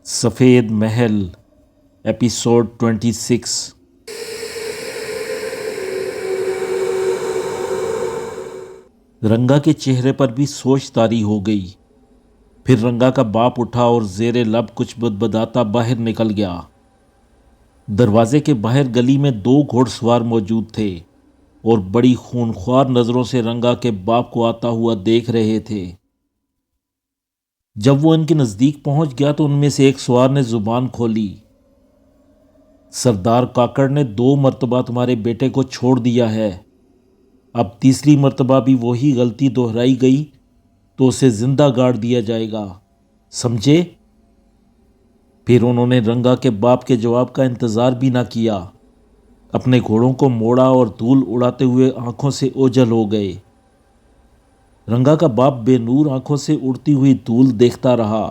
سفید محل ایپیسوڈ 26۔ رنگا کے چہرے پر بھی سوچ طاری ہو گئی۔ پھر رنگا کا باپ اٹھا اور زیر لب کچھ بدبداتا باہر نکل گیا۔ دروازے کے باہر گلی میں 2 گھوڑ سوار موجود تھے اور بڑی خونخوار نظروں سے رنگا کے باپ کو آتا ہوا دیکھ رہے تھے۔ جب وہ ان کے نزدیک پہنچ گیا تو ان میں سے ایک سوار نے زبان کھولی۔ سردار کاکڑ نے 2 مرتبہ تمہارے بیٹے کو چھوڑ دیا ہے، اب تیسری مرتبہ بھی وہی غلطی دہرائی گئی تو اسے زندہ گاڑ دیا جائے گا، سمجھے؟ پھر انہوں نے رنگا کے باپ کے جواب کا انتظار بھی نہ کیا، اپنے گھوڑوں کو موڑا اور دھول اڑاتے ہوئے آنکھوں سے اوجھل ہو گئے۔ رنگا کا باپ بے نور آنکھوں سے اڑتی ہوئی دھول دیکھتا رہا۔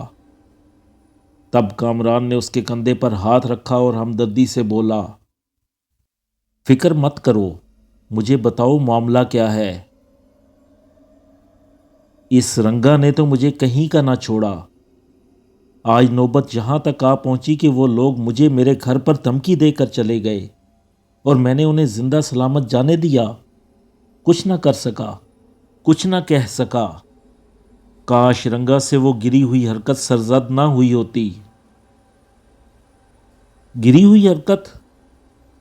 تب کامران نے اس کے کندھے پر ہاتھ رکھا اور ہمدردی سے بولا، فکر مت کرو، مجھے بتاؤ معاملہ کیا ہے؟ اس رنگا نے تو مجھے کہیں کا نہ چھوڑا۔ آج نوبت یہاں تک آ پہنچی کہ وہ لوگ مجھے میرے گھر پر دھمکی دے کر چلے گئے اور میں نے انہیں زندہ سلامت جانے دیا۔ کچھ نہ کر سکا، کچھ نہ کہہ سکا۔ کاش رنگا سے وہ گری ہوئی حرکت سرزد نہ ہوئی ہوتی۔ گری ہوئی حرکت؟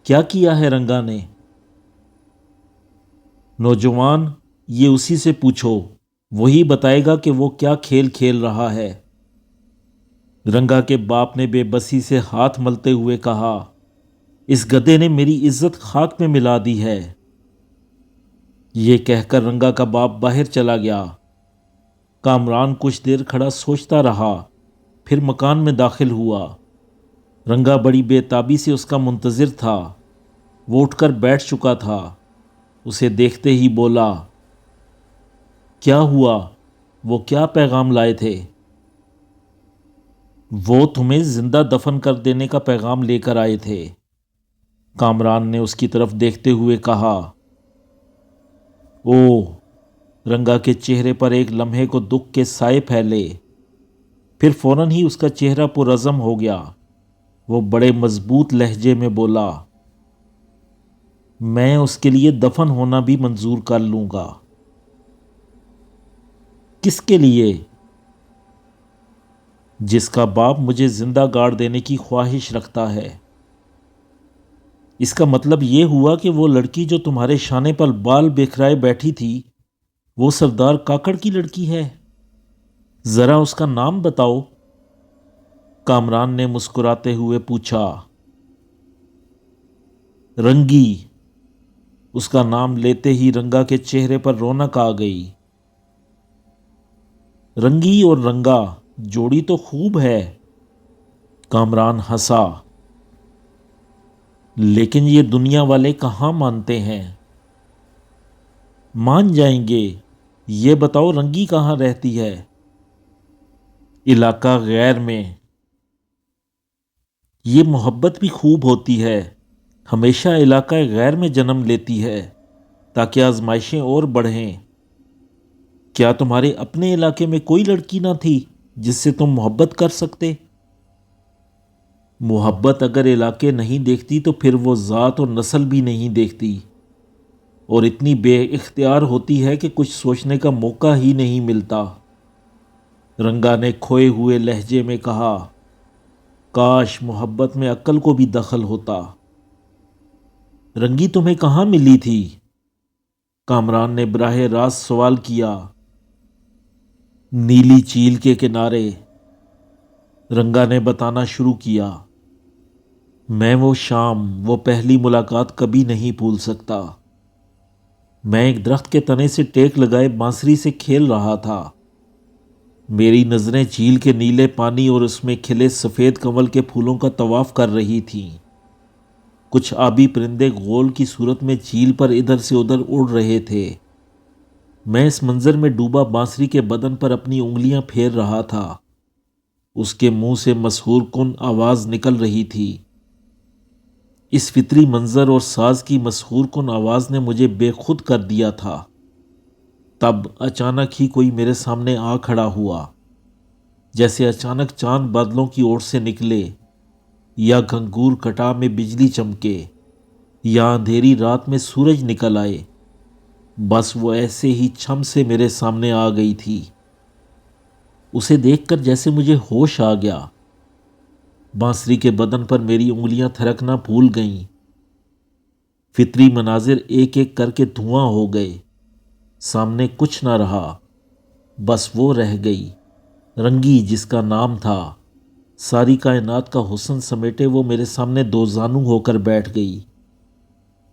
کیا کیا ہے رنگا نے؟ نوجوان، یہ اسی سے پوچھو، وہی بتائے گا کہ وہ کیا کھیل کھیل رہا ہے۔ رنگا کے باپ نے بے بسی سے ہاتھ ملتے ہوئے کہا، اس گدھے نے میری عزت خاک میں ملا دی ہے۔ یہ کہہ کر رنگا کا باپ باہر چلا گیا۔ کامران کچھ دیر کھڑا سوچتا رہا، پھر مکان میں داخل ہوا۔ رنگا بڑی بے تابی سے اس کا منتظر تھا۔ وہ اٹھ کر بیٹھ چکا تھا۔ اسے دیکھتے ہی بولا، کیا ہوا؟ وہ کیا پیغام لائے تھے؟ وہ تمہیں زندہ دفن کر دینے کا پیغام لے کر آئے تھے۔ کامران نے اس کی طرف دیکھتے ہوئے کہا۔ اوہ! رنگا کے چہرے پر ایک لمحے کو دکھ کے سائے پھیلے، پھر فوراً ہی اس کا چہرہ پرعزم ہو گیا۔ وہ بڑے مضبوط لہجے میں بولا، میں اس کے لیے دفن ہونا بھی منظور کر لوں گا۔ کس کے لیے؟ جس کا باپ مجھے زندہ گاڑ دینے کی خواہش رکھتا ہے۔ اس کا مطلب یہ ہوا کہ وہ لڑکی جو تمہارے شانے پر بال بکھرائے بیٹھی تھی، وہ سردار کاکڑ کی لڑکی ہے؟ ذرا اس کا نام بتاؤ۔ کامران نے مسکراتے ہوئے پوچھا۔ رنگی۔ اس کا نام لیتے ہی رنگا کے چہرے پر رونق آ گئی۔ رنگی اور رنگا، جوڑی تو خوب ہے۔ کامران ہنسا۔ لیکن یہ دنیا والے کہاں مانتے ہیں؟ مان جائیں گے۔ یہ بتاؤ رنگی کہاں رہتی ہے؟ علاقہ غیر میں۔ یہ محبت بھی خوب ہوتی ہے، ہمیشہ علاقہ غیر میں جنم لیتی ہے تاکہ آزمائشیں اور بڑھیں۔ کیا تمہارے اپنے علاقے میں کوئی لڑکی نہ تھی جس سے تم محبت کر سکتے؟ محبت اگر علاقے نہیں دیکھتی تو پھر وہ ذات اور نسل بھی نہیں دیکھتی، اور اتنی بے اختیار ہوتی ہے کہ کچھ سوچنے کا موقع ہی نہیں ملتا۔ رنگا نے کھوئے ہوئے لہجے میں کہا، کاش محبت میں عقل کو بھی دخل ہوتا۔ رنگی تمہیں کہاں ملی تھی؟ کامران نے براہ راست سوال کیا۔ نیلی چیل کے کنارے۔ رنگا نے بتانا شروع کیا۔ میں وہ شام، وہ پہلی ملاقات کبھی نہیں بھول سکتا۔ میں ایک درخت کے تنے سے ٹیک لگائے بانسری سے کھیل رہا تھا۔ میری نظریں جھیل کے نیلے پانی اور اس میں کھلے سفید کنول کے پھولوں کا طواف کر رہی تھیں۔ کچھ آبی پرندے غول کی صورت میں جھیل پر ادھر سے ادھر اڑ رہے تھے۔ میں اس منظر میں ڈوبا بانسری کے بدن پر اپنی انگلیاں پھیر رہا تھا۔ اس کے منہ سے مسحور کن آواز نکل رہی تھی۔ اس فطری منظر اور ساز کی مسحور کن آواز نے مجھے بے خود کر دیا تھا۔ تب اچانک ہی کوئی میرے سامنے آ کھڑا ہوا۔ جیسے اچانک چاند بادلوں کی اوٹ سے نکلے، یا گھنگور کٹا میں بجلی چمکے، یا اندھیری رات میں سورج نکل آئے۔ بس وہ ایسے ہی چھم سے میرے سامنے آ گئی تھی۔ اسے دیکھ کر جیسے مجھے ہوش آ گیا۔ بانسری کے بدن پر میری انگلیاں تھرکنا بھول گئیں۔ فطری مناظر ایک ایک کر کے دھواں ہو گئے۔ سامنے کچھ نہ رہا، بس وہ رہ گئی، رنگی جس کا نام تھا۔ ساری کائنات کا حسن سمیٹے وہ میرے سامنے دو زانو ہو کر بیٹھ گئی،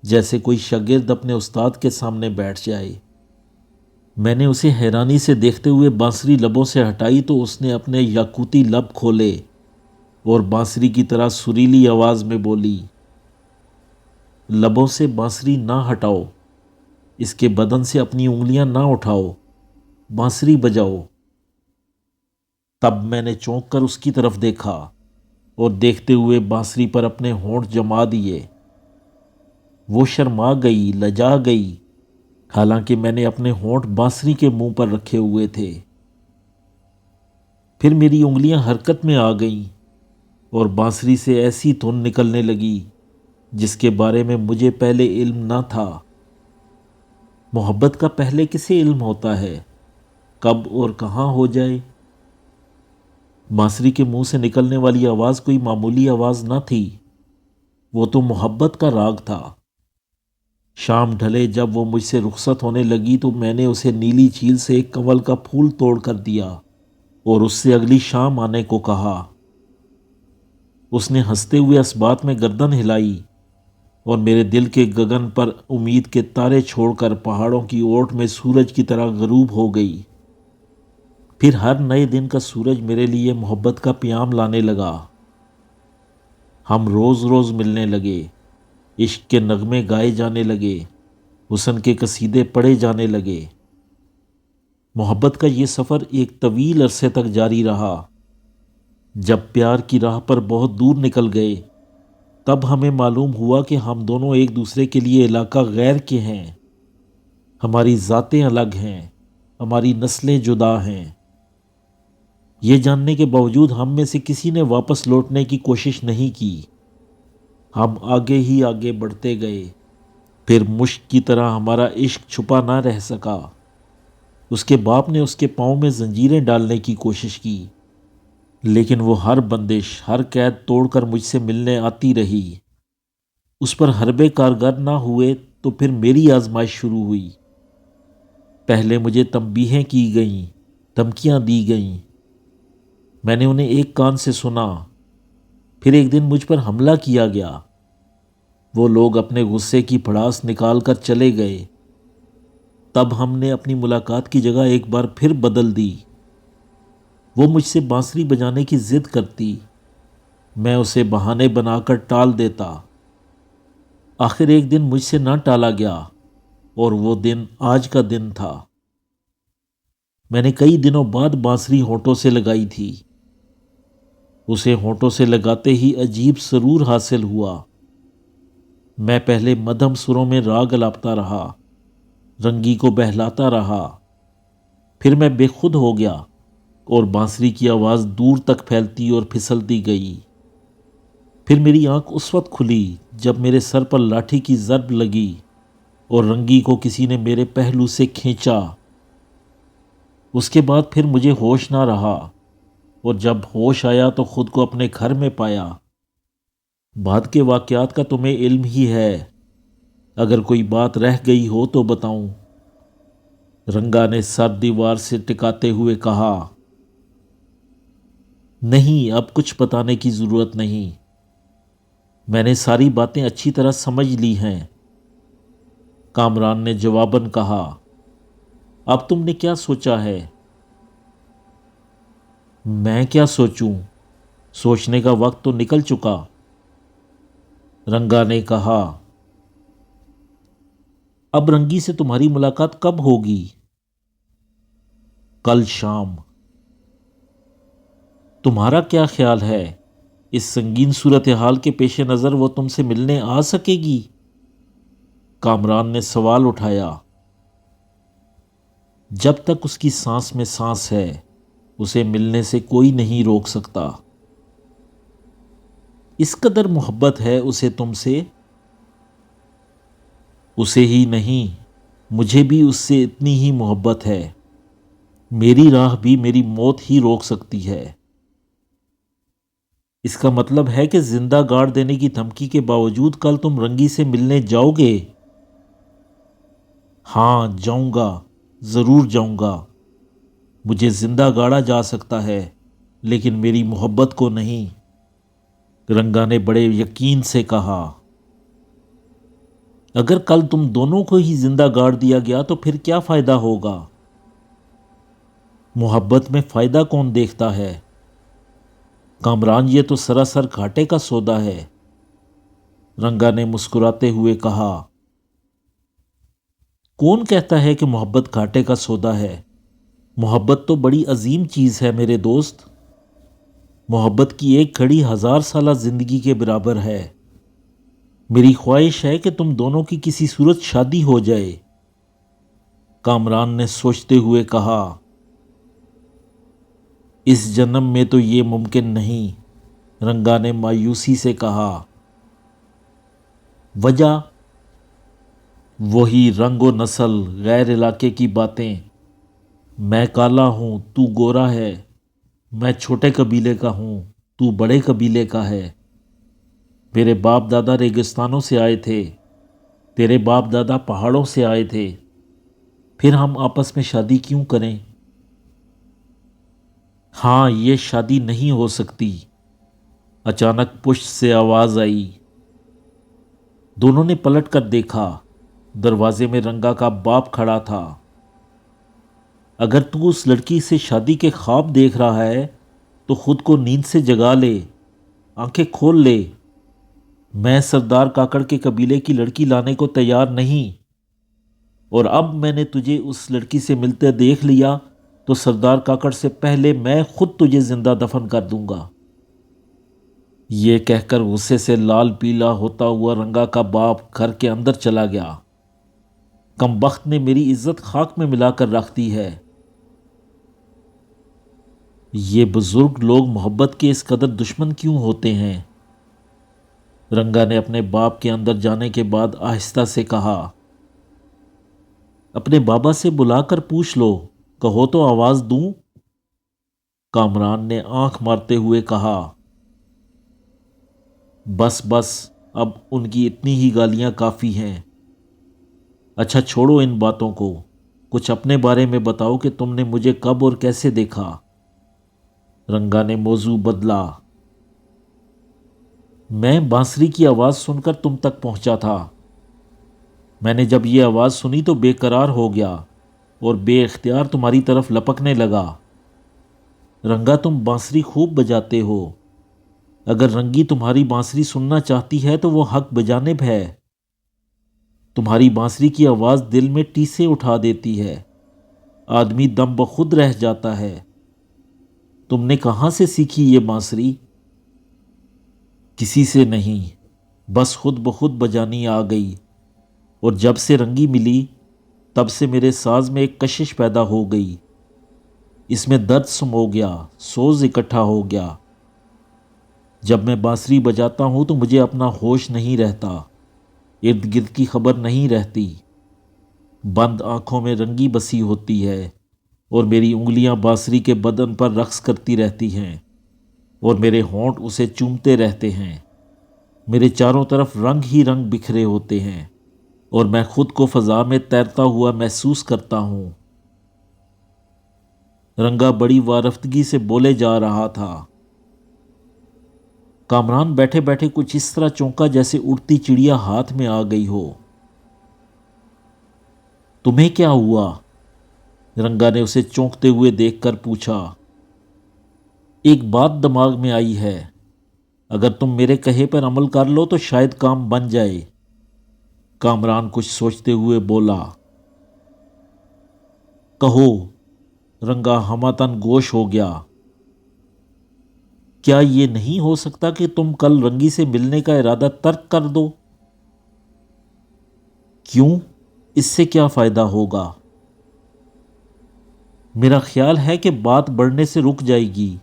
جیسے کوئی شاگرد اپنے استاد کے سامنے بیٹھ جائے۔ میں نے اسے حیرانی سے دیکھتے ہوئے بانسری لبوں سے ہٹائی تو اس نے اپنے یاقوتی لب کھولے اور بانسری کی طرح سریلی آواز میں بولی، لبوں سے بانسری نہ ہٹاؤ، اس کے بدن سے اپنی انگلیاں نہ اٹھاؤ، بانسری بجاؤ۔ تب میں نے چونک کر اس کی طرف دیکھا اور دیکھتے ہوئے بانسری پر اپنے ہونٹ جما دیے۔ وہ شرما گئی، لجا گئی، حالانکہ میں نے اپنے ہونٹ بانسری کے منہ پر رکھے ہوئے تھے۔ پھر میری انگلیاں حرکت میں آ گئیں اور بانسری سے ایسی دھن نکلنے لگی جس کے بارے میں مجھے پہلے علم نہ تھا۔ محبت کا پہلے کسے علم ہوتا ہے، کب اور کہاں ہو جائے؟ بانسری کے منہ سے نکلنے والی آواز کوئی معمولی آواز نہ تھی، وہ تو محبت کا راگ تھا۔ شام ڈھلے جب وہ مجھ سے رخصت ہونے لگی تو میں نے اسے نیلی چیل سے ایک کنول کا پھول توڑ کر دیا اور اس سے اگلی شام آنے کو کہا۔ اس نے ہنستے ہوئے اسبات میں گردن ہلائی اور میرے دل کے گگن پر امید کے تارے چھوڑ کر پہاڑوں کی اوٹ میں سورج کی طرح غروب ہو گئی۔ پھر ہر نئے دن کا سورج میرے لیے محبت کا پیام لانے لگا۔ ہم روز روز ملنے لگے، عشق کے نغمے گائے جانے لگے، حسن کے قصیدے پڑھے جانے لگے۔ محبت کا یہ سفر ایک طویل عرصے تک جاری رہا۔ جب پیار کی راہ پر بہت دور نکل گئے تب ہمیں معلوم ہوا کہ ہم دونوں ایک دوسرے کے لیے علاقہ غیر کے ہیں۔ ہماری ذاتیں الگ ہیں، ہماری نسلیں جدا ہیں۔ یہ جاننے کے باوجود ہم میں سے کسی نے واپس لوٹنے کی کوشش نہیں کی۔ ہم آگے ہی آگے بڑھتے گئے۔ پھر مشک کی طرح ہمارا عشق چھپا نہ رہ سکا۔ اس کے باپ نے اس کے پاؤں میں زنجیریں ڈالنے کی کوشش کی، لیکن وہ ہر بندش، ہر قید توڑ کر مجھ سے ملنے آتی رہی۔ اس پر حربے کارگر نہ ہوئے تو پھر میری آزمائش شروع ہوئی۔ پہلے مجھے تنبیہیں کی گئیں، دھمکیاں دی گئیں۔ میں نے انہیں ایک کان سے سنا۔ پھر ایک دن مجھ پر حملہ کیا گیا۔ وہ لوگ اپنے غصے کی بھڑاس نکال کر چلے گئے۔ تب ہم نے اپنی ملاقات کی جگہ ایک بار پھر بدل دی۔ وہ مجھ سے بانسری بجانے کی ضد کرتی، میں اسے بہانے بنا کر ٹال دیتا۔ آخر ایک دن مجھ سے نہ ٹالا گیا اور وہ دن آج کا دن تھا۔ میں نے کئی دنوں بعد بانسری ہونٹوں سے لگائی تھی۔ اسے ہونٹوں سے لگاتے ہی عجیب سرور حاصل ہوا۔ میں پہلے مدھم سروں میں راگ الاپتا رہا، رنگی کو بہلاتا رہا۔ پھر میں بے خود ہو گیا اور بانسری کی آواز دور تک پھیلتی اور پھسلتی گئی۔ پھر میری آنکھ اس وقت کھلی جب میرے سر پر لاٹھی کی ضرب لگی اور رنگی کو کسی نے میرے پہلو سے کھینچا۔ اس کے بعد پھر مجھے ہوش نہ رہا اور جب ہوش آیا تو خود کو اپنے گھر میں پایا۔ بعد کے واقعات کا تمہیں علم ہی ہے، اگر کوئی بات رہ گئی ہو تو بتاؤں۔ رنگا نے سر دیوار سے ٹکاتے ہوئے کہا، نہیں، اب کچھ بتانے کی ضرورت نہیں، میں نے ساری باتیں اچھی طرح سمجھ لی ہیں۔ کامران نے جواباً کہا، اب تم نے کیا سوچا ہے؟ میں کیا سوچوں، سوچنے کا وقت تو نکل چکا۔ رنگا نے کہا، اب رنگی سے تمہاری ملاقات کب ہوگی؟ کل شام۔ تمہارا کیا خیال ہے، اس سنگین صورتحال کے پیش نظر وہ تم سے ملنے آ سکے گی؟ کامران نے سوال اٹھایا۔ جب تک اس کی سانس میں سانس ہے اسے ملنے سے کوئی نہیں روک سکتا۔ اس قدر محبت ہے اسے تم سے؟ اسے ہی نہیں، مجھے بھی اس سے اتنی ہی محبت ہے۔ میری راہ بھی میری موت ہی روک سکتی ہے۔ اس کا مطلب ہے کہ زندہ گاڑ دینے کی دھمکی کے باوجود کل تم رنگی سے ملنے جاؤ گے؟ ہاں جاؤں گا، ضرور جاؤں گا۔ مجھے زندہ گاڑا جا سکتا ہے لیکن میری محبت کو نہیں، رنگا نے بڑے یقین سے کہا۔ اگر کل تم دونوں کو ہی زندہ گاڑ دیا گیا تو پھر کیا فائدہ ہوگا؟ محبت میں فائدہ کون دیکھتا ہے کامران، یہ تو سراسر گھاٹے کا سودا ہے، رنگا نے مسکراتے ہوئے کہا۔ کون کہتا ہے کہ محبت گھاٹے کا سودا ہے؟ محبت تو بڑی عظیم چیز ہے میرے دوست۔ محبت کی ایک گھڑی 1000 سالہ زندگی کے برابر ہے۔ میری خواہش ہے کہ تم دونوں کی کسی صورت شادی ہو جائے، کامران نے سوچتے ہوئے کہا۔ اس جنم میں تو یہ ممکن نہیں، رنگا نے مایوسی سے کہا۔ وجہ؟ وہی رنگ و نسل، غیر علاقے کی باتیں۔ میں کالا ہوں، تو گورا ہے، میں چھوٹے قبیلے کا ہوں، تو بڑے قبیلے کا ہے۔ میرے باپ دادا ریگستانوں سے آئے تھے، تیرے باپ دادا پہاڑوں سے آئے تھے، پھر ہم آپس میں شادی کیوں کریں؟ ہاں، یہ شادی نہیں ہو سکتی، اچانک پشت سے آواز آئی۔ دونوں نے پلٹ کر دیکھا، دروازے میں رنگا کا باپ کھڑا تھا۔ اگر تو اس لڑکی سے شادی کے خواب دیکھ رہا ہے تو خود کو نیند سے جگا لے، آنکھیں کھول لے۔ میں سردار کاکڑ کے قبیلے کی لڑکی لانے کو تیار نہیں، اور اب میں نے تجھے اس لڑکی سے ملتے دیکھ لیا تو سردار کاکڑ سے پہلے میں خود تجھے زندہ دفن کر دوں گا۔ یہ کہہ کر غصے سے لال پیلا ہوتا ہوا رنگا کا باپ گھر کے اندر چلا گیا۔ کمبخت نے میری عزت خاک میں ملا کر رکھ دی ہے۔ یہ بزرگ لوگ محبت کے اس قدر دشمن کیوں ہوتے ہیں؟ رنگا نے اپنے باپ کے اندر جانے کے بعد آہستہ سے کہا۔ اپنے بابا سے بلا کر پوچھ لو، کہو تو آواز دوں، کامران نے آنکھ مارتے ہوئے کہا۔ بس بس، اب ان کی اتنی ہی گالیاں کافی ہیں۔ اچھا چھوڑو ان باتوں کو، کچھ اپنے بارے میں بتاؤ کہ تم نے مجھے کب اور کیسے دیکھا؟ رنگا نے موضوع بدلا۔ میں بانسری کی آواز سن کر تم تک پہنچا تھا۔ میں نے جب یہ آواز سنی تو بے قرار ہو گیا اور بے اختیار تمہاری طرف لپکنے لگا۔ رنگا تم بانسری خوب بجاتے ہو، اگر رنگی تمہاری بانسری سننا چاہتی ہے تو وہ حق بجانب ہے۔ تمہاری بانسری کی آواز دل میں ٹیسے اٹھا دیتی ہے، آدمی دم بخود رہ جاتا ہے۔ تم نے کہاں سے سیکھی یہ بانسری؟ کسی سے نہیں، بس خود بخود بجانی آ گئی، اور جب سے رنگی ملی تب سے میرے ساز میں ایک کشش پیدا ہو گئی، اس میں درد سمو گیا، سوز اکٹھا ہو گیا۔ جب میں بانسری بجاتا ہوں تو مجھے اپنا ہوش نہیں رہتا، ارد گرد کی خبر نہیں رہتی۔ بند آنکھوں میں رنگی بسی ہوتی ہے اور میری انگلیاں بانسری کے بدن پر رقص کرتی رہتی ہیں اور میرے ہونٹ اسے چومتے رہتے ہیں۔ میرے چاروں طرف رنگ ہی رنگ بکھرے ہوتے ہیں اور میں خود کو فضا میں تیرتا ہوا محسوس کرتا ہوں۔ رنگا بڑی وارفتگی سے بولے جا رہا تھا۔ کامران بیٹھے بیٹھے کچھ اس طرح چونکا جیسے اڑتی چڑیا ہاتھ میں آ گئی ہو۔ تمہیں کیا ہوا؟ رنگا نے اسے چونکتے ہوئے دیکھ کر پوچھا۔ ایک بات دماغ میں آئی ہے، اگر تم میرے کہے پر عمل کر لو تو شاید کام بن جائے، کامران کچھ سوچتے ہوئے بولا۔ کہو، رنگا ہماتن گوش ہو گیا۔ کیا یہ نہیں ہو سکتا کہ تم کل رنگی سے ملنے کا ارادہ ترک کر دو؟ کیوں؟ اس سے کیا فائدہ ہوگا؟ میرا خیال ہے کہ بات بڑھنے سے رک جائے گی۔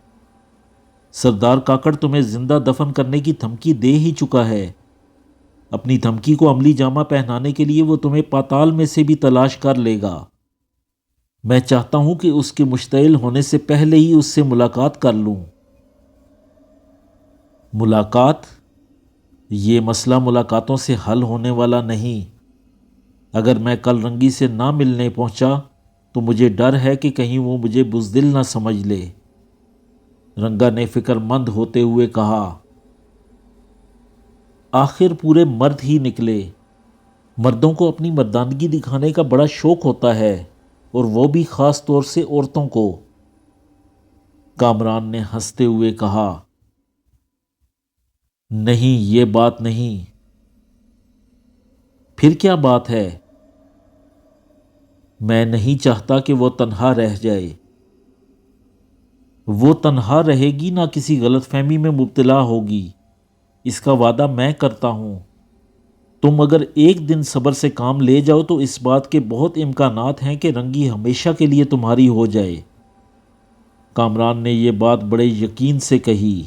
سردار کاکڑ تمہیں زندہ دفن کرنے کی دھمکی دے ہی چکا ہے۔ اپنی دھمکی کو عملی جامہ پہنانے کے لیے وہ تمہیں پاتال میں سے بھی تلاش کر لے گا۔ میں چاہتا ہوں کہ اس کے مشتعل ہونے سے پہلے ہی اس سے ملاقات کر لوں۔ ملاقات؟ یہ مسئلہ ملاقاتوں سے حل ہونے والا نہیں۔ اگر میں کل رنگی سے نہ ملنے پہنچا تو مجھے ڈر ہے کہ کہیں وہ مجھے بزدل نہ سمجھ لے۔ رنگا نے فکر مند ہوتے ہوئے کہا، آخر پورے مرد ہی نکلے۔ مردوں کو اپنی مردانگی دکھانے کا بڑا شوق ہوتا ہے، اور وہ بھی خاص طور سے عورتوں کو۔ کامران نے ہنستے ہوئے کہا، نہیں، یہ بات نہیں۔ پھر کیا بات ہے؟ میں نہیں چاہتا کہ وہ تنہا رہ جائے۔ وہ تنہا رہے گی نہ کسی غلط فہمی میں مبتلا ہوگی، اس کا وعدہ میں کرتا ہوں۔ تم اگر ایک دن صبر سے کام لے جاؤ تو اس بات کے بہت امکانات ہیں کہ رنگی ہمیشہ کے لیے تمہاری ہو جائے۔ کامران نے یہ بات بڑے یقین سے کہی۔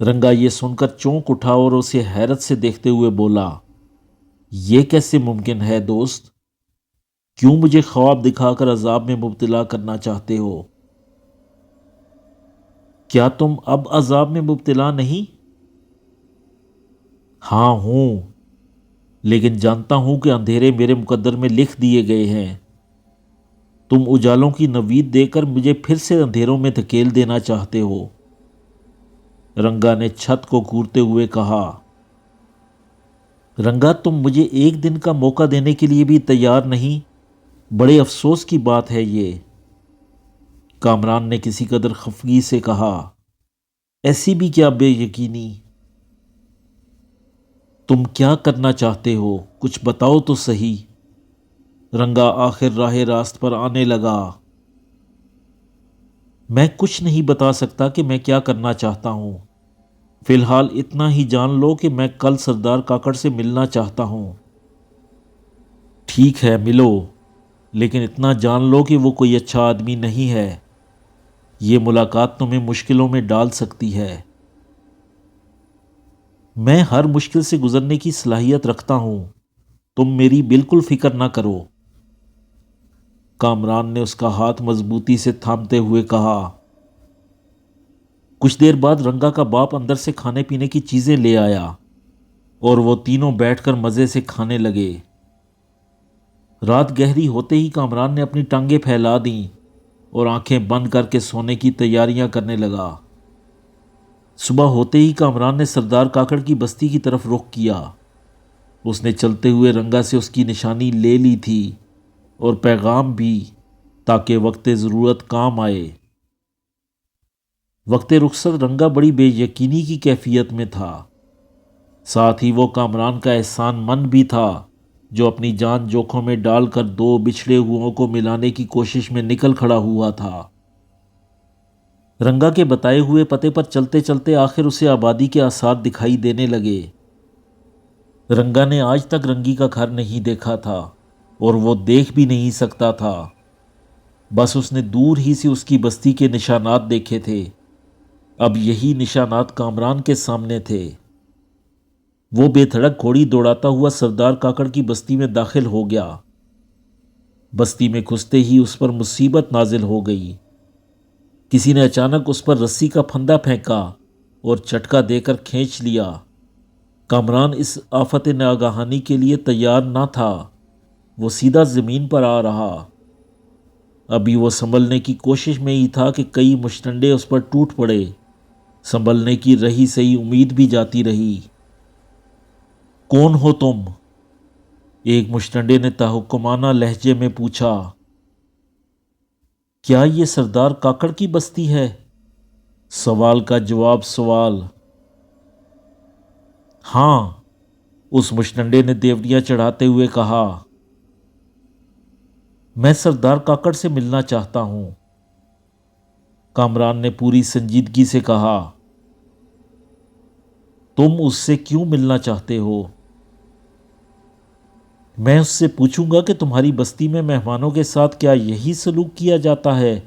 رنگا یہ سن کر چونک اٹھا اور اسے حیرت سے دیکھتے ہوئے بولا، یہ کیسے ممکن ہے دوست؟ کیوں مجھے خواب دکھا کر عذاب میں مبتلا کرنا چاہتے ہو؟ کیا تم اب عذاب میں مبتلا نہیں؟ ہاں ہوں، لیکن جانتا ہوں کہ اندھیرے میرے مقدر میں لکھ دیے گئے ہیں۔ تم اجالوں کی نوید دے کر مجھے پھر سے اندھیروں میں دھکیل دینا چاہتے ہو۔ رنگا نے چھت کو گھورتے ہوئے کہا، رنگا تم مجھے ایک دن کا موقع دینے کے لیے بھی تیار نہیں؟ بڑے افسوس کی بات ہے یہ۔ کامران نے کسی قدر خفگی سے کہا، ایسی بھی کیا بے یقینی؟ تم کیا کرنا چاہتے ہو؟ کچھ بتاؤ تو صحیح۔ رنگا آخر راہ راست پر آنے لگا۔ میں کچھ نہیں بتا سکتا کہ میں کیا کرنا چاہتا ہوں۔ فی الحال اتنا ہی جان لو کہ میں کل سردار کاکڑ سے ملنا چاہتا ہوں۔ ٹھیک ہے، ملو، لیکن اتنا جان لو کہ وہ کوئی اچھا آدمی نہیں ہے۔ یہ ملاقات تمہیں مشکلوں میں ڈال سکتی ہے۔ میں ہر مشکل سے گزرنے کی صلاحیت رکھتا ہوں، تم میری بالکل فکر نہ کرو۔ کامران نے اس کا ہاتھ مضبوطی سے تھامتے ہوئے کہا۔ کچھ دیر بعد رنگا کا باپ اندر سے کھانے پینے کی چیزیں لے آیا اور وہ تینوں بیٹھ کر مزے سے کھانے لگے۔ رات گہری ہوتے ہی کامران نے اپنی ٹانگیں پھیلا دیں اور آنکھیں بند کر کے سونے کی تیاریاں کرنے لگا۔ صبح ہوتے ہی کامران نے سردار کاکڑ کی بستی کی طرف رخ کیا۔ اس نے چلتے ہوئے رنگا سے اس کی نشانی لے لی تھی اور پیغام بھی، تاکہ وقت ضرورت کام آئے۔ وقت رخصت رنگا بڑی بے یقینی کی کیفیت میں تھا، ساتھ ہی وہ کامران کا احسان مند بھی تھا جو اپنی جان جوکھوں میں ڈال کر دو بچھڑے ہوئوں کو ملانے کی کوشش میں نکل کھڑا ہوا تھا۔ رنگا کے بتائے ہوئے پتے پر چلتے چلتے آخر اسے آبادی کے آثار دکھائی دینے لگے۔ رنگا نے آج تک رنگی کا گھر نہیں دیکھا تھا اور وہ دیکھ بھی نہیں سکتا تھا، بس اس نے دور ہی سے اس کی بستی کے نشانات دیکھے تھے۔ اب یہی نشانات کامران کے سامنے تھے۔ وہ بے دھڑک گھوڑی دوڑاتا ہوا سردار کاکڑ کی بستی میں داخل ہو گیا۔ بستی میں گھستے ہی اس پر مصیبت نازل ہو گئی۔ کسی نے اچانک اس پر رسی کا پھندا پھینکا اور جھٹکا دے کر کھینچ لیا۔ کامران اس آفت ناگہانی کے لیے تیار نہ تھا، وہ سیدھا زمین پر آ رہا۔ ابھی وہ سنبھلنے کی کوشش میں ہی تھا کہ کئی مشتنڈے اس پر ٹوٹ پڑے۔ سنبھلنے کی رہی سہی امید بھی جاتی رہی۔ کون ہو تم؟ ایک مشتنڈے نے تحکمانہ لہجے میں پوچھا۔ کیا یہ سردار کاکڑ کی بستی ہے؟ سوال کا جواب سوال۔ ہاں، اس مشتنڈے نے دیوریاں چڑھاتے ہوئے کہا۔ میں سردار کاکڑ سے ملنا چاہتا ہوں۔ کامران نے پوری سنجیدگی سے کہا۔ تم اس سے کیوں ملنا چاہتے ہو؟ میں اس سے پوچھوں گا کہ تمہاری بستی میں مہمانوں کے ساتھ کیا یہی سلوک کیا جاتا ہے؟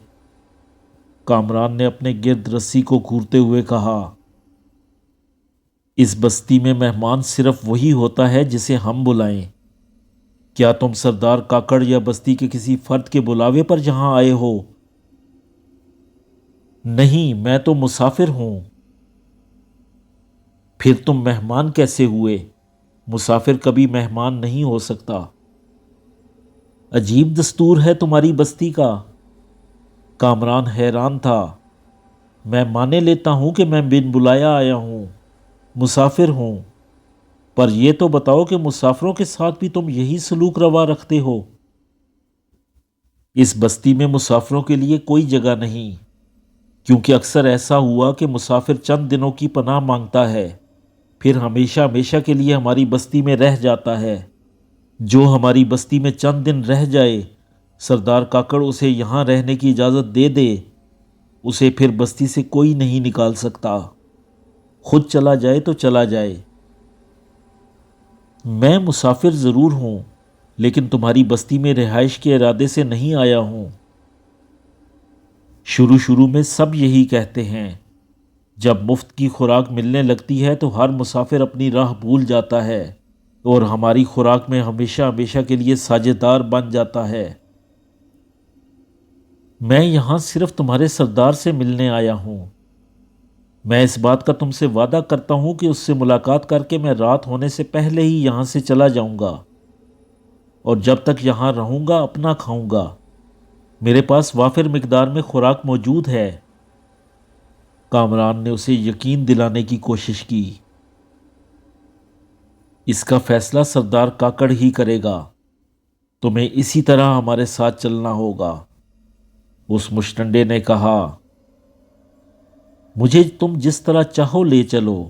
کامران نے اپنے گرد رسی کو گھورتے ہوئے کہا۔ اس بستی میں مہمان صرف وہی ہوتا ہے جسے ہم بلائیں۔ کیا تم سردار کاکڑ یا بستی کے کسی فرد کے بلاوے پر یہاں آئے ہو؟ نہیں، میں تو مسافر ہوں۔ پھر تم مہمان کیسے ہوئے؟ مسافر کبھی مہمان نہیں ہو سکتا۔ عجیب دستور ہے تمہاری بستی کا۔ کامران حیران تھا۔ میں مانے لیتا ہوں کہ میں بن بلایا آیا ہوں، مسافر ہوں، پر یہ تو بتاؤ کہ مسافروں کے ساتھ بھی تم یہی سلوک روا رکھتے ہو؟ اس بستی میں مسافروں کے لیے کوئی جگہ نہیں، کیونکہ اکثر ایسا ہوا کہ مسافر چند دنوں کی پناہ مانگتا ہے، پھر ہمیشہ ہمیشہ کے لیے ہماری بستی میں رہ جاتا ہے۔ جو ہماری بستی میں چند دن رہ جائے، سردار کاکڑ اسے یہاں رہنے کی اجازت دے دے، اسے پھر بستی سے کوئی نہیں نکال سکتا، خود چلا جائے تو چلا جائے۔ میں مسافر ضرور ہوں، لیکن تمہاری بستی میں رہائش کے ارادے سے نہیں آیا ہوں۔ شروع میں سب یہی کہتے ہیں، جب مفت کی خوراک ملنے لگتی ہے تو ہر مسافر اپنی راہ بھول جاتا ہے اور ہماری خوراک میں ہمیشہ ہمیشہ کے لیے ساجھیدار بن جاتا ہے۔ میں یہاں صرف تمہارے سردار سے ملنے آیا ہوں۔ میں اس بات کا تم سے وعدہ کرتا ہوں کہ اس سے ملاقات کر کے میں رات ہونے سے پہلے ہی یہاں سے چلا جاؤں گا، اور جب تک یہاں رہوں گا اپنا کھاؤں گا۔ میرے پاس وافر مقدار میں خوراک موجود ہے۔ کامران نے اسے یقین دلانے کی کوشش کی۔ اس کا فیصلہ سردار کاکڑ ہی کرے گا، تمہیں اسی طرح ہمارے ساتھ چلنا ہوگا۔ اس مشٹنڈے نے کہا، مجھے تم جس طرح چاہو لے چلو۔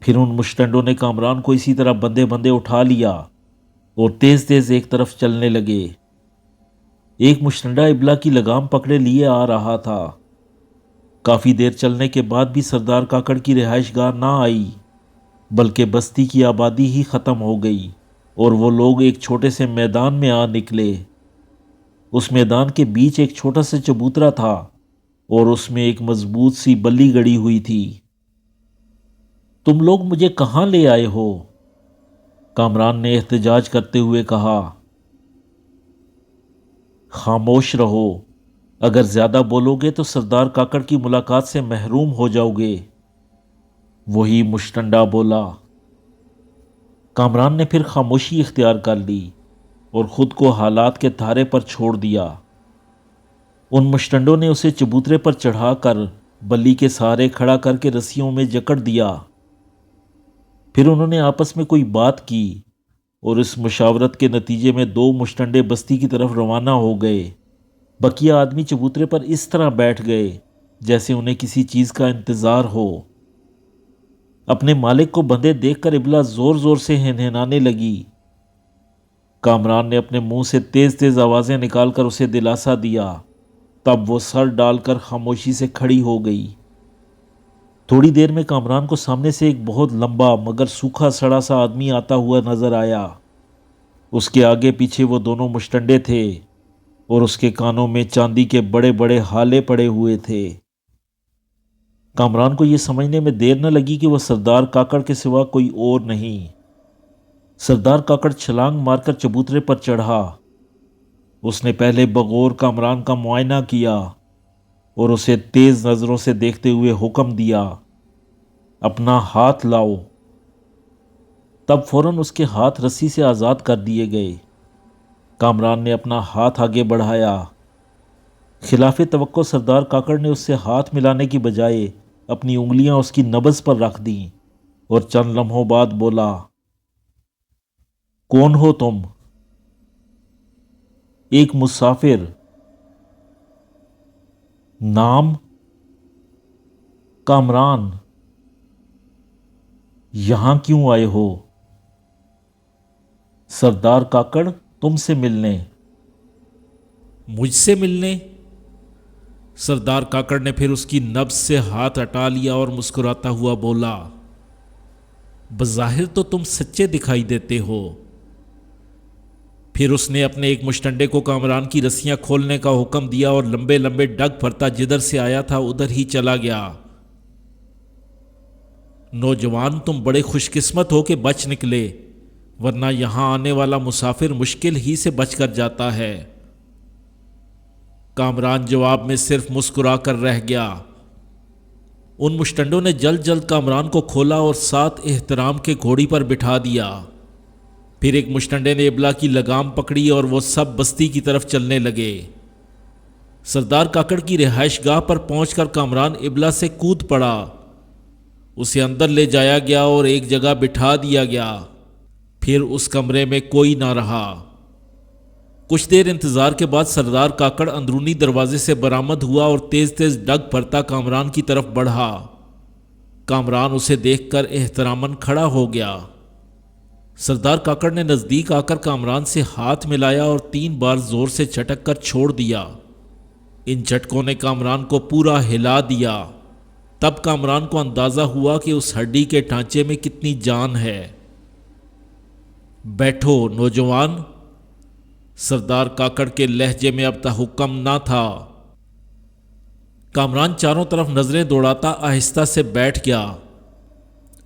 پھر ان مشٹنڈوں نے کامران کو اسی طرح بندے بندے اٹھا لیا اور تیز تیز ایک طرف چلنے لگے۔ ایک مشٹنڈا ابلا کی لگام پکڑے لیے آ رہا تھا۔ کافی دیر چلنے کے بعد بھی سردار کاکڑ کی رہائش گاہ نہ آئی، بلکہ بستی کی آبادی ہی ختم ہو گئی اور وہ لوگ ایک چھوٹے سے میدان میں آ نکلے۔ اس میدان کے بیچ ایک چھوٹا سا چبوترا تھا اور اس میں ایک مضبوط سی بلی گڑی ہوئی تھی۔ تم لوگ مجھے کہاں لے آئے ہو؟ کامران نے احتجاج کرتے ہوئے کہا۔ خاموش رہو، اگر زیادہ بولو گے تو سردار کاکڑ کی ملاقات سے محروم ہو جاؤ گے، وہی مشٹنڈا بولا۔ کامران نے پھر خاموشی اختیار کر لی اور خود کو حالات کے دھارے پر چھوڑ دیا۔ ان مشٹنڈوں نے اسے چبوترے پر چڑھا کر بلی کے سہارے کھڑا کر کے رسیوں میں جکڑ دیا۔ پھر انہوں نے آپس میں کوئی بات کی اور اس مشاورت کے نتیجے میں دو مشٹنڈے بستی کی طرف روانہ ہو گئے۔ بقیہ آدمی چبوترے پر اس طرح بیٹھ گئے جیسے انہیں کسی چیز کا انتظار ہو۔ اپنے مالک کو بندھے دیکھ کر ابلا زور زور سے ہنہنانے لگی۔ کامران نے اپنے منہ سے تیز تیز آوازیں نکال کر اسے دلاسا دیا، تب وہ سر ڈال کر خاموشی سے کھڑی ہو گئی۔ تھوڑی دیر میں کامران کو سامنے سے ایک بہت لمبا مگر سوکھا سڑا سا آدمی آتا ہوا نظر آیا۔ اس کے آگے پیچھے وہ دونوں مشٹنڈے تھے اور اس کے کانوں میں چاندی کے بڑے بڑے ہالے پڑے ہوئے تھے۔ کامران کو یہ سمجھنے میں دیر نہ لگی کہ وہ سردار کاکڑ کے سوا کوئی اور نہیں۔ سردار کاکڑ چھلانگ مار کر چبوترے پر چڑھا۔ اس نے پہلے بغور کامران کا معائنہ کیا اور اسے تیز نظروں سے دیکھتے ہوئے حکم دیا، اپنا ہاتھ لاؤ۔ تب فوراً اس کے ہاتھ رسی سے آزاد کر دیے گئے۔ کامران نے اپنا ہاتھ آگے بڑھایا۔ خلاف توقع سردار کاکڑ نے اس سے ہاتھ ملانے کی بجائے اپنی انگلیاں اس کی نبض پر رکھ دیں اور چند لمحوں بعد بولا، کون ہو تم؟ ایک مسافر۔ نام؟ کامران۔ یہاں کیوں آئے ہو؟ سردار کاکڑ تم سے ملنے۔ مجھ سے ملنے؟ سردار کاکڑ نے پھر اس کی نبض سے ہاتھ ہٹا لیا اور مسکراتا ہوا بولا، بظاہر تو تم سچے دکھائی دیتے ہو، پھر اس نے اپنے ایک مشٹنڈے کو کامران کی رسیاں کھولنے کا حکم دیا اور لمبے لمبے ڈگ پھرتا جدھر سے آیا تھا ادھر ہی چلا گیا۔ نوجوان، تم بڑے خوش قسمت ہو کہ بچ نکلے، ورنہ یہاں آنے والا مسافر مشکل ہی سے بچ کر جاتا ہے۔ کامران جواب میں صرف مسکرا کر رہ گیا۔ ان مشٹنڈوں نے جلد جلد کامران کو کھولا اور ساتھ احترام کے گھوڑی پر بٹھا دیا۔ پھر ایک مشٹنڈے نے ابلا کی لگام پکڑی اور وہ سب بستی کی طرف چلنے لگے۔ سردار کاکڑ کی رہائش گاہ پر پہنچ کر کامران ابلا سے کود پڑا۔ اسے اندر لے جایا گیا اور ایک جگہ بٹھا دیا گیا۔ پھر اس کمرے میں کوئی نہ رہا۔ کچھ دیر انتظار کے بعد سردار کاکڑ اندرونی دروازے سے برآمد ہوا اور تیز تیز ڈگ پھرتا کامران کی طرف بڑھا۔ کامران اسے دیکھ کر احتراماً کھڑا ہو گیا۔ سردار کاکڑ نے نزدیک آ کر کامران سے ہاتھ ملایا اور 3 بار زور سے جھٹک کر چھوڑ دیا۔ ان جھٹکوں نے کامران کو پورا ہلا دیا۔ تب کامران کو اندازہ ہوا کہ اس ہڈی کے ڈھانچے میں کتنی جان ہے۔ بیٹھو نوجوان، سردار کاکڑ کے لہجے میں اب تحکم نہ تھا۔ کامران چاروں طرف نظریں دوڑاتا آہستہ سے بیٹھ گیا۔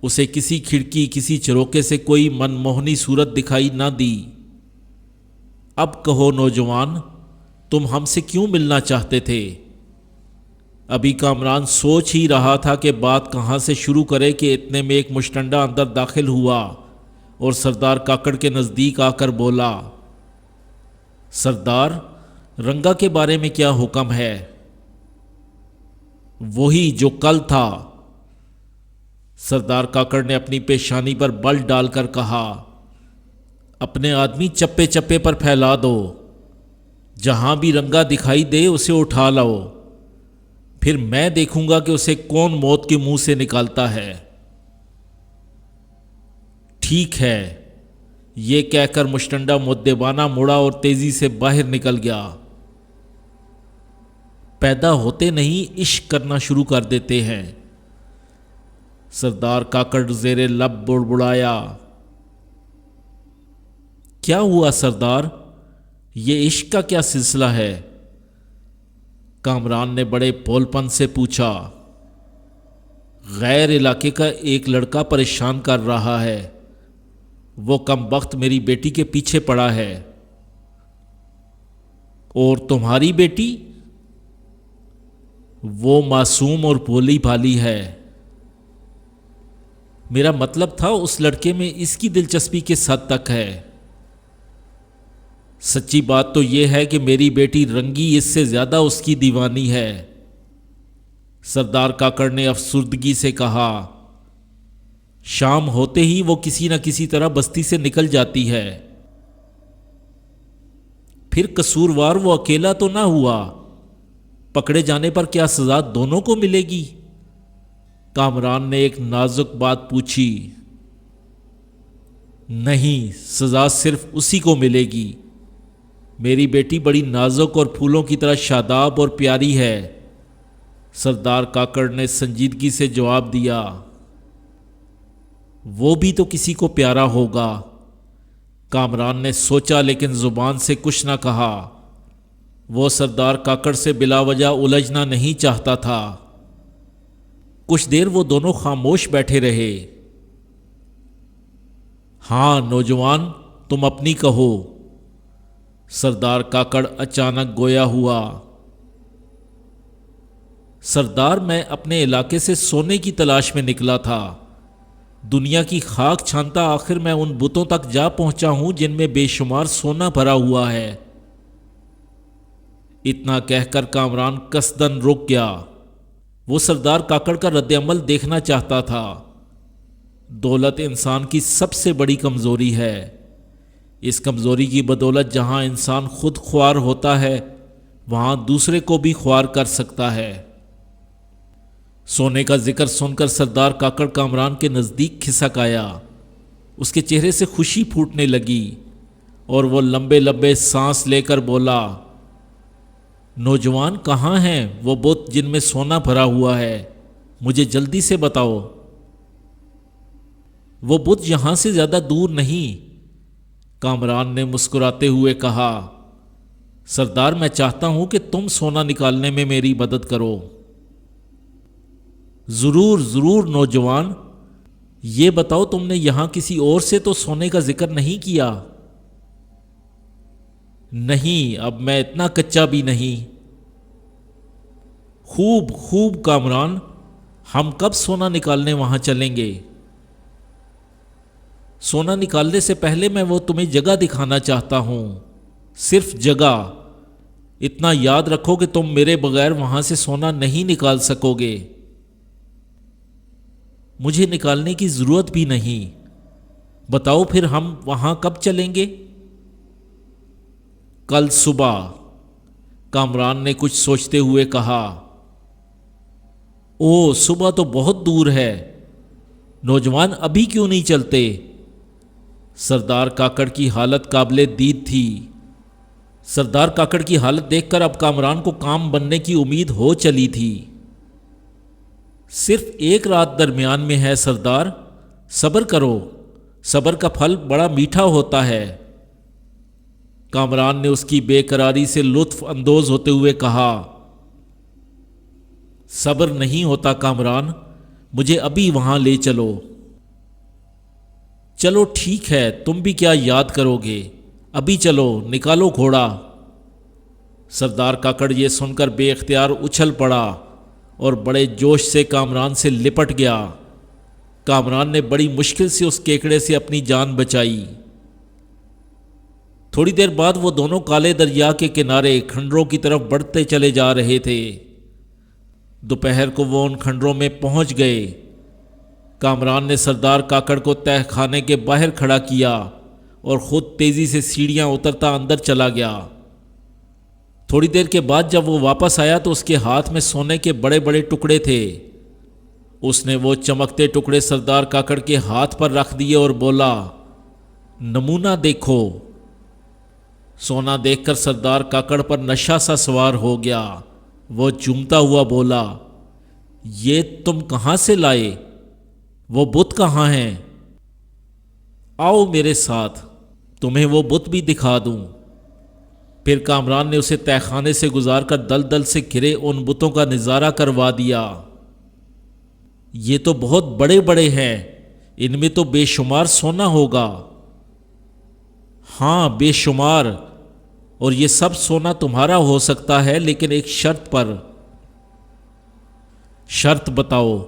اسے کسی کھڑکی کسی چروکے سے کوئی منموہنی صورت دکھائی نہ دی۔ اب کہو نوجوان، تم ہم سے کیوں ملنا چاہتے تھے؟ ابھی کامران سوچ ہی رہا تھا کہ بات کہاں سے شروع کرے کہ اتنے میں ایک مشٹنڈا اندر داخل ہوا اور سردار کاکڑ کے نزدیک آ کر بولا، سردار، رنگا کے بارے میں کیا حکم ہے؟ وہی جو کل تھا، سردار کاکڑ نے اپنی پیشانی پر بل ڈال کر کہا۔ اپنے آدمی چپے چپے پر پھیلا دو، جہاں بھی رنگا دکھائی دے اسے اٹھا لاؤ، پھر میں دیکھوں گا کہ اسے کون موت کے منہ سے نکالتا ہے۔ ٹھیک ہے، یہ کہہ کر مشٹنڈا مؤدبانہ مڑا اور تیزی سے باہر نکل گیا۔ پیدا ہوتے نہیں عشق کرنا شروع کر دیتے ہیں، سردار کاکڑ زیر لب بڑبڑایا۔ کیا ہوا سردار؟ یہ عشق کا کیا سلسلہ ہے؟ کامران نے بڑے بھول پن سے پوچھا۔ غیر علاقے کا ایک لڑکا پریشان کر رہا ہے، وہ کم بخت میری بیٹی کے پیچھے پڑا ہے۔ اور تمہاری بیٹی؟ وہ معصوم اور بھولی بھالی ہے۔ میرا مطلب تھا اس لڑکے میں اس کی دلچسپی کس حد تک ہے؟ سچی بات تو یہ ہے کہ میری بیٹی رنگی اس سے زیادہ اس کی دیوانی ہے، سردار کاکڑ نے افسردگی سے کہا۔ شام ہوتے ہی وہ کسی نہ کسی طرح بستی سے نکل جاتی ہے۔ پھر قصوروار وہ اکیلا تو نہ ہوا؟ پکڑے جانے پر کیا سزا دونوں کو ملے گی؟ کامران نے ایک نازک بات پوچھی۔ نہیں، سزا صرف اسی کو ملے گی۔ میری بیٹی بڑی نازک اور پھولوں کی طرح شاداب اور پیاری ہے، سردار کاکڑ نے سنجیدگی سے جواب دیا۔ وہ بھی تو کسی کو پیارا ہوگا، کامران نے سوچا لیکن زبان سے کچھ نہ کہا۔ وہ سردار کاکڑ سے بلا وجہ الجھنا نہیں چاہتا تھا۔ کچھ دیر وہ دونوں خاموش بیٹھے رہے۔ ہاں نوجوان، تم اپنی کہو، سردار کاکڑ اچانک گویا ہوا۔ سردار، میں اپنے علاقے سے سونے کی تلاش میں نکلا تھا، دنیا کی خاک چھانتا آخر میں ان بتوں تک جا پہنچا ہوں جن میں بے شمار سونا بھرا ہوا ہے۔ اتنا کہہ کر کامران قصدن رک گیا۔ وہ سردار کاکڑ کا رد عمل دیکھنا چاہتا تھا۔ دولت انسان کی سب سے بڑی کمزوری ہے۔ اس کمزوری کی بدولت جہاں انسان خود خوار ہوتا ہے، وہاں دوسرے کو بھی خوار کر سکتا ہے۔ سونے کا ذکر سن کر سردار کاکڑ کامران کے نزدیک کھسک آیا۔ اس کے چہرے سے خوشی پھوٹنے لگی اور وہ لمبے لمبے سانس لے کر بولا، نوجوان، کہاں ہیں وہ بت جن میں سونا بھرا ہوا ہے؟ مجھے جلدی سے بتاؤ۔ وہ بت یہاں سے زیادہ دور نہیں، کامران نے مسکراتے ہوئے کہا، سردار میں چاہتا ہوں کہ تم سونا نکالنے میں میری مدد کرو۔ ضرور ضرور نوجوان، یہ بتاؤ تم نے یہاں کسی اور سے تو سونے کا ذکر نہیں کیا؟ نہیں، اب میں اتنا کچا بھی نہیں۔ خوب خوب کامران، ہم کب سونا نکالنے وہاں چلیں گے؟ سونا نکالنے سے پہلے میں وہ تمہیں جگہ دکھانا چاہتا ہوں، صرف جگہ۔ اتنا یاد رکھو کہ تم میرے بغیر وہاں سے سونا نہیں نکال سکو گے۔ مجھے نکالنے کی ضرورت بھی نہیں، بتاؤ پھر ہم وہاں کب چلیں گے؟ کل صبح، کامران نے کچھ سوچتے ہوئے کہا۔ او، صبح تو بہت دور ہے، نوجوان ابھی کیوں نہیں چلتے؟ سردار کاکڑ کی حالت قابل دید تھی۔ سردار کاکڑ کی حالت دیکھ کر اب کامران کو کام بننے کی امید ہو چلی تھی۔ صرف ایک رات درمیان میں ہے سردار، صبر کرو، صبر کا پھل بڑا میٹھا ہوتا ہے۔ کامران نے اس کی بے قراری سے لطف اندوز ہوتے ہوئے کہا، صبر نہیں ہوتا کامران، مجھے ابھی وہاں لے چلو۔ چلو ٹھیک ہے، تم بھی کیا یاد کرو گے، ابھی چلو، نکالو گھوڑا۔ سردار کاکڑ یہ سن کر بے اختیار اچھل پڑا اور بڑے جوش سے کامران سے لپٹ گیا۔ کامران نے بڑی مشکل سے اس کیکڑے سے اپنی جان بچائی۔ تھوڑی دیر بعد وہ دونوں کالے دریا کے کنارے کھنڈروں کی طرف بڑھتے چلے جا رہے تھے۔ دوپہر کو وہ ان کھنڈروں میں پہنچ گئے۔ کامران نے سردار کاکڑ کو تہ خانے کے باہر کھڑا کیا اور خود تیزی سے سیڑھیاں اترتا اندر چلا گیا۔ تھوڑی دیر کے بعد جب وہ واپس آیا تو اس کے ہاتھ میں سونے کے بڑے بڑے ٹکڑے تھے۔ اس نے وہ چمکتے ٹکڑے سردار کاکڑ کے ہاتھ پر رکھ دیے اور بولا، نمونہ دیکھو۔ سونا دیکھ کر سردار کاکڑ پر نشہ سا سوار ہو گیا۔ وہ جھومتا ہوا بولا، یہ تم کہاں سے لائے؟ وہ بت کہاں ہیں؟ آؤ میرے ساتھ، تمہیں وہ بت بھی دکھا دوں۔ پھر کامران نے اسے تہ خانے سے گزار کر دلدل سے گھرے ان بتوں کا نظارہ کروا دیا۔ یہ تو بہت بڑے بڑے ہیں، ان میں تو بے شمار سونا ہوگا۔ ہاں، بے شمار، اور یہ سب سونا تمہارا ہو سکتا ہے، لیکن ایک شرط پر۔ شرط بتاؤ،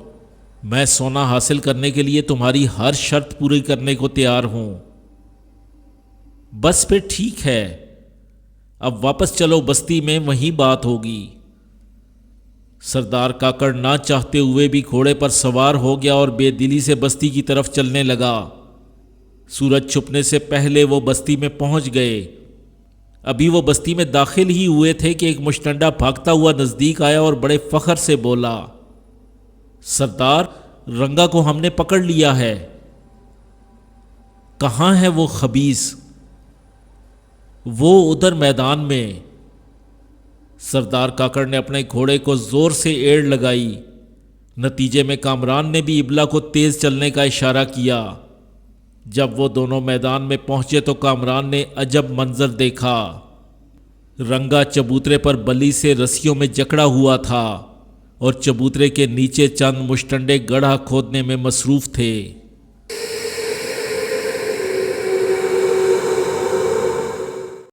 میں سونا حاصل کرنے کے لیے تمہاری ہر شرط پوری کرنے کو تیار ہوں۔ بس پھر ٹھیک ہے، اب واپس چلو بستی میں، وہیں بات ہوگی۔ سردار کاکڑ نہ چاہتے ہوئے بھی گھوڑے پر سوار ہو گیا اور بے دلی سے بستی کی طرف چلنے لگا۔ سورج چھپنے سے پہلے وہ بستی میں پہنچ گئے۔ ابھی وہ بستی میں داخل ہی ہوئے تھے کہ ایک مشٹنڈا بھاگتا ہوا نزدیک آیا اور بڑے فخر سے بولا، سردار، رنگا کو ہم نے پکڑ لیا ہے۔ کہاں ہے وہ خبیث؟ وہ ادھر میدان میں۔ سردار کاکڑ نے اپنے گھوڑے کو زور سے ایڑ لگائی۔ نتیجے میں کامران نے بھی ابلا کو تیز چلنے کا اشارہ کیا۔ جب وہ دونوں میدان میں پہنچے تو کامران نے عجب منظر دیکھا۔ رنگا چبوترے پر بلی سے رسیوں میں جکڑا ہوا تھا اور چبوترے کے نیچے چند مشٹنڈے گڑھا کھودنے میں مصروف تھے۔